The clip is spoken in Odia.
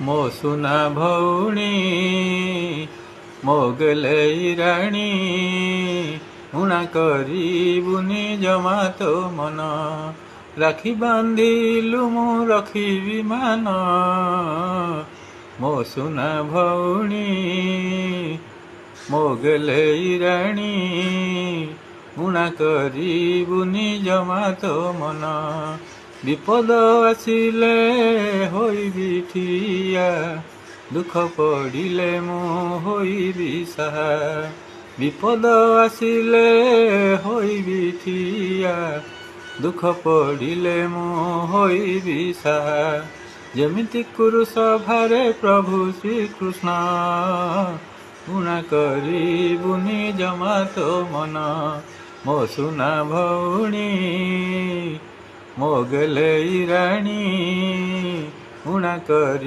ମୋ ସୁନା ଭଉଣୀ ମୋ ଗେଲେଇ ରାଣୀ ଉଣା କରିବୁନି ଜମା ତୋ ମନ ରାକ୍ଷୀ ବାନ୍ଧିଲୁ ମୁଁ ରଖିବି ମାନ ମୋ ସୁନା ଭଉଣୀ ମୋ ଗେଲେଇ ରାଣୀ ଉଣା କରିବୁନି ଜମା ତୋ ମନ ବିପଦ ଆସିଲେ ହୋଇବି ଠିଆ ଦୁଃଖ ପଡ଼ିଲେ ମୁଁ ହୋଇବି ସାହା ବିପଦ ଆସିଲେ ହୋଇବି ଠିଆ ଦୁଃଖ ପଡ଼ିଲେ ମୁଁ ହୋଇବି ସାହା ଯେମିତି କୁରୁଷ ଭାରେ ପ୍ରଭୁ ଶ୍ରୀକୃଷ୍ଣ ଉଣା କରିବୁନି ଜମା ତୋ ମନ ମୋ ସୁନା ଭଉଣୀ ମୋ ଗେଲେଇ ରାଣୀ ଉଣା କରି